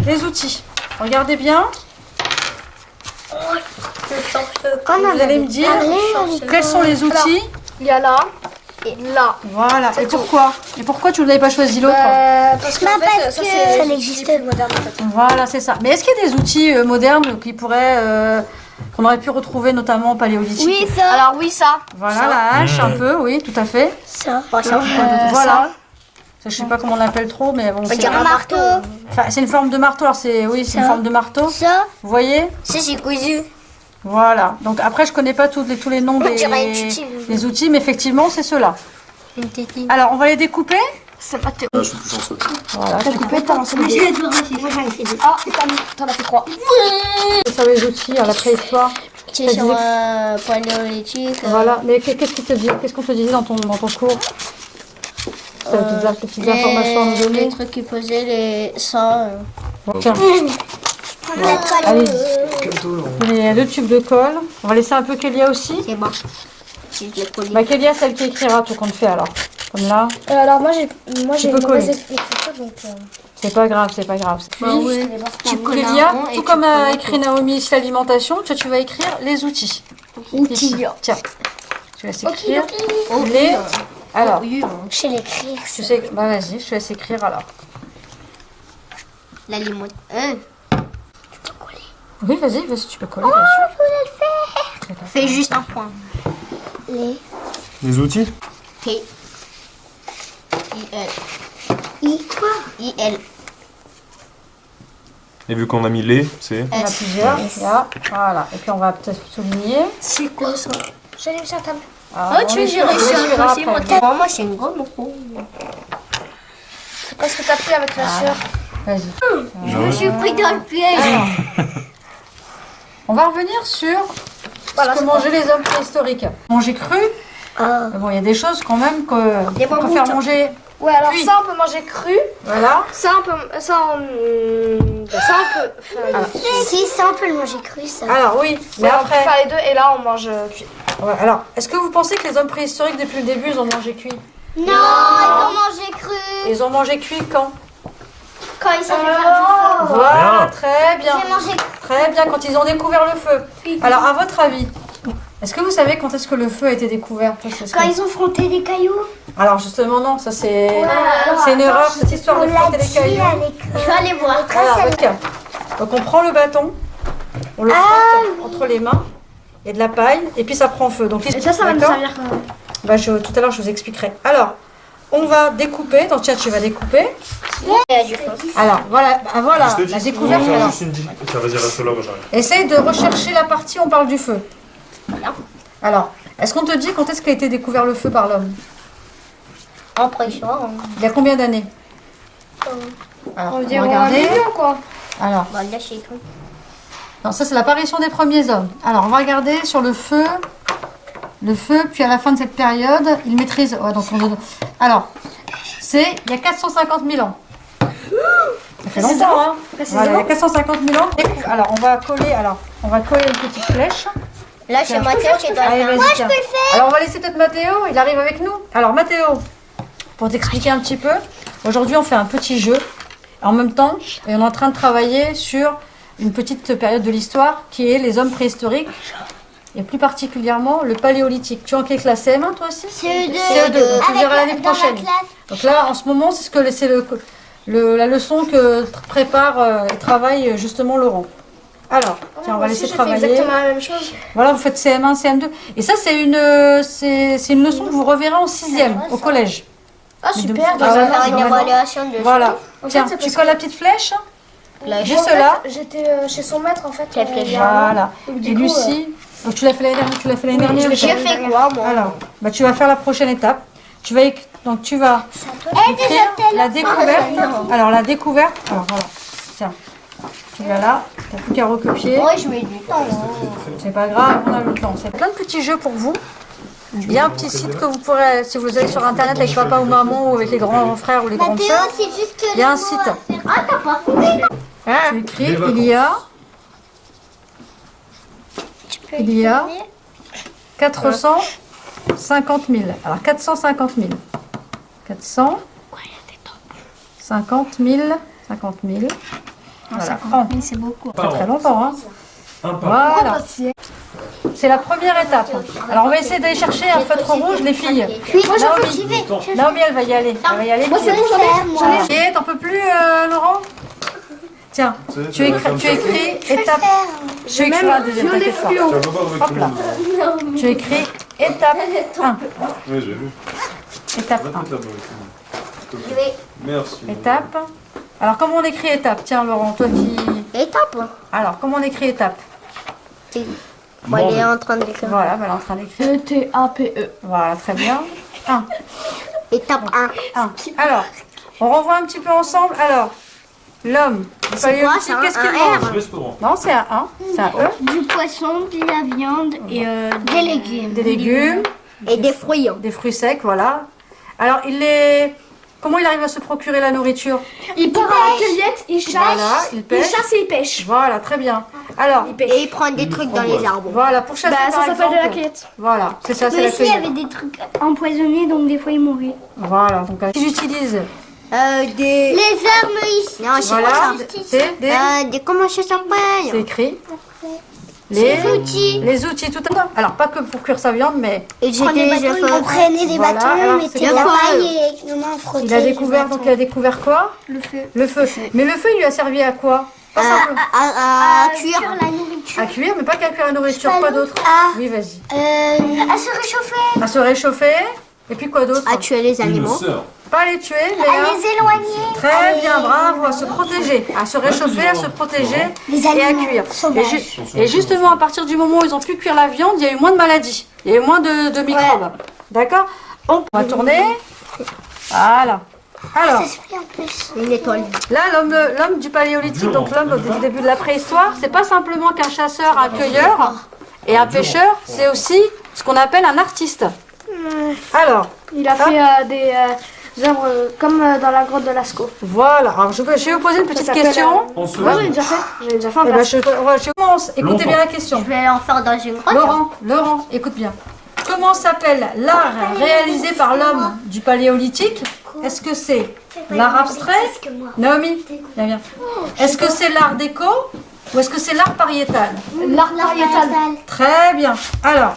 les outils. Regardez bien. Vous allez me dire quels sont les outils. Il y a là et là. Voilà. Et pourquoi? Et pourquoi tu n'avais pas choisi l'autre? Parce que ça n'existe pas moderne en fait. Voilà, c'est ça. Mais est-ce qu'il y a des outils modernes qui pourraient, qu'on aurait pu retrouver notamment au paléolithique? Oui, ça. Alors oui, ça. Voilà, la hache, un peu, oui, tout à fait. Ça. Voilà. Ça, je sais pas comment on l'appelle trop, mais bon. C'est Un marteau. enfin, c'est une forme de marteau. Alors c'est, oui, c'est une forme de marteau. Ça. Vous voyez? Ça, c'est cousu. Voilà. Donc après, je connais pas tous les noms des outils, mais effectivement, c'est ceux-là. Une tétine. Alors, on va les découper. C'est pas tes. Je suis plus chanceux. Voilà. T'as coupé, t'as lancé le dé. Ah, t'en as fait 3. C'est ça les outils à la préhistoire. C'est sur paléolithique. Voilà. Mais qu'est-ce qu'il te dit? Qu'est-ce qu'on te disait dans ton cours? Ces petites informations à nous donner. Les trucs qui posaient les ça. Tiens. Allez. Il y a 2 tubes de colle. On va laisser un peu Kélia aussi. C'est bon. Si je l'ai collé. Bah Kélia, celle qui écrira tout compte fait alors. Comme là. Alors moi j'ai une peux mauvaise coller. écriture donc. C'est pas grave, c'est pas grave. Bah ouais. Tu colles un Kélia, rond et tout tu comme a colles écrit Naomi sur l'alimentation, tu vas écrire les outils. Ici. Tiens. Je laisse écrire les. Alors, Je sais l'écrire. tu sais, bah vas-y, je te laisse écrire alors. La limone. Oui, vas-y, tu peux coller, bien sûr. Fais juste un point. Les outils? T. I-L. Quoi? I-L. Et vu qu'on a mis les, c'est... On a plusieurs, là, voilà. Et puis on va peut-être souligner. C'est quoi ça? J'allais me sur la table. Ah, on les suivra après. Moi, c'est une gomme. C'est parce que t'as pris avec la sueur. Vas-y. Je me suis pris dans le piège. On va revenir sur ce que mangeaient les hommes préhistoriques. Manger cru. Mais bon, il y a des choses quand même qu'on préfère manger. Ouais, alors cuit. ça on peut manger cru. Voilà. Ça on peut. Ça on peut. Si, ça, on peut le manger cru, ça. Alors oui, mais On peut après. faire les deux et là on mange cuit. Ouais, alors, est-ce que vous pensez que les hommes préhistoriques depuis le début, ils ont mangé cuit? Non, ils ont mangé cru. Ils ont mangé cuit quand? Quand ils savaient faire du feu. Voilà, très bien. J'ai mangé Très bien, quand ils ont découvert le feu. Alors, à votre avis, est-ce que vous savez quand est-ce que le feu a été découvert? Quand ils ont frotté des cailloux. Alors justement non, ça c'est une erreur cette histoire de frotter les cailloux. Je vais aller voir. Voilà, donc on prend le bâton, on le frotte entre les mains, il y a de la paille et puis ça prend feu. Donc Et ça va nous d'accord. servir quand même. Bah, tout à l'heure je vous expliquerai. Alors on va découper, donc tiens tu vas découper. Il y a du feu. Alors voilà, voilà la découverte. Alors, Ça vas-y, reste là, j'arrive. essaye de rechercher la partie où on parle du feu. Alors, est-ce qu'on te dit quand est-ce qu'a été découvert le feu par l'homme? En préhistoire. Il y a combien d'années? Alors, On on va va dire un regarder. million quoi. Alors, Bah, là, c'est cru. non, ça c'est l'apparition des premiers hommes. Alors, on va regarder sur le feu, puis à la fin de cette période, ils maîtrisent. Ouais, donc alors, c'est il y a 450 000 ans. Ça fait longtemps, hein. Voilà, il y a 450 000 ans. Alors, on va coller une petite flèche. Là, c'est Mathéo qui doit Allez, faire. vas-y, tiens. Alors, on va laisser peut-être Mathéo, il arrive avec nous. Alors, Mathéo, pour t'expliquer un petit peu, aujourd'hui, on fait un petit jeu. En même temps, et on est en train de travailler sur une petite période de l'histoire qui est les hommes préhistoriques et plus particulièrement le paléolithique. Tu es en quelle classe? CM1 toi aussi? CE2, donc tu verras l'année prochaine. Donc là, en ce moment, c'est la leçon que prépare et travaille justement Laurent. Alors, tiens, on va laisser travailler. Exactement la même chose. Voilà, vous faites CM1, CM2. Et ça, c'est une leçon que vous reverrez en 6e au collège. Ah super. On va faire une évaluation de. Voilà. En fait, Tiens, c'est tu parce colles la petite flèche. Juste En fait, là. j'étais chez son maître en fait. La flèche. il y a un an. Voilà. Donc, du Et coup, Lucie, donc tu l'as fait l'année dernière. Oui, J'ai fait quoi, moi? Alors, bah, tu vas faire la prochaine étape. Donc tu vas écrire la découverte. Alors la découverte. Alors voilà. Tiens. Tu vas là. T'as plus qu'à recopier. Ouais, je mets du temps. C'est pas grave, on a le temps. C'est plein de petits jeux pour vous. Il y a un petit site que vous pourrez, si vous allez sur internet avec papa ou maman ou avec les grands frères ou les grandes sœurs, c'est juste que. il y a un site. Ah, t'as pas fait. Tu écris, il y a 450 000. Alors 450 000. 450 000. Voilà. Mais c'est beaucoup. Très très longtemps. Hein. Un pas. Voilà. C'est la première étape. Alors on va essayer d'aller chercher un feutre rouge, les filles. Moi, Naomi. Naomi, elle va y aller. Elle va y aller. Moi, c'est bon, j'en ai. Et t'en peux plus, Laurent? Tiens, tu écris étape. Je vais écrire la deuxième, t'inquiète pas. Hop là. Tu écris étape 1. Oui, j'ai vu. Étape 1. Merci. Étape. Alors comment on écrit étape? Tiens Laurent, toi qui... Étape. Alors comment on écrit étape? Bon, elle est en train d'écrire. Voilà, elle est en train d'écrire. E-T-A-P-E. Voilà, très bien. 1. Étape 1. 1. Alors, on revoit un petit peu ensemble. Alors, l'homme, du paléolithique, c'est un- qu'est-ce qu'il un mange? Restaurant. Non, c'est un 1. C'est un E. Du poisson, de la viande et des légumes. Des légumes, Et des fruits. des fruits secs, voilà. Alors, comment il arrive à se procurer la nourriture? Il part à la cueillette, il chasse. Voilà, il pêche. chasse et il pêche. Voilà, très bien. Alors, Et ils prennent des trucs dans les arbres. voilà, pour chasser Bah, ça par s'appelle de la exemple. cueillette. Voilà, c'est ça, c'est Mais la aussi, il y cueillette. avait des trucs empoisonnés, donc des fois, ils mouraient. Voilà, donc j'utilise. Des... Les armes ici. Non, c'est Voilà, pas ça. c'est des... Comment ça C'est s'appelle? écrit. Les outils. Les outils, tout à l'heure. Alors, pas que pour cuire sa viande, mais Et j'ai des On prenait des Voilà, bâtons, alors, on c'est mettait bien. la paille et avec nos mains frottait. il a découvert, donc il a découvert quoi? le feu. Le feu. Mais le feu, il lui a servi à quoi? Pas simplement. À cuire. la nourriture. À cuire, mais pas qu'à cuire la nourriture, quoi d'autre? Ah. Oui, vas-y. À se réchauffer. À se réchauffer. Et puis quoi d'autre? À tuer les Une animaux. sœur. Pas les tuer, mais À les éloigner. très bien, bravo, à se protéger, à se réchauffer, à se protéger Les et à animaux cuire. sauvages. Et justement, à partir du moment où ils ont pu cuire la viande, il y a eu moins de maladies, il y a eu moins de microbes. D'accord? On va tourner. Voilà. Alors, Une étoile. là, l'homme du paléolithique, donc l'homme du début de la préhistoire, c'est pas simplement qu'un chasseur, un cueilleur et un pêcheur, c'est aussi ce qu'on appelle un artiste. Alors, Il a fait des œuvres comme dans la grotte de Lascaux. voilà. Alors, je vais vous poser une petite question. On se Ouais, j'avais déjà fait. J'avais déjà fait un Eh ben, plat. je commence. Écoutez bien la question. Je vais en faire dans une grotte. Laurent, écoute bien. Comment s'appelle l'art réalisé par l'homme du paléolithique? Est-ce que c'est l'art abstrait? Naomi, viens. Est-ce que c'est l'art déco ou est-ce que c'est l'art pariétal? L'art pariétal. Très bien. Alors,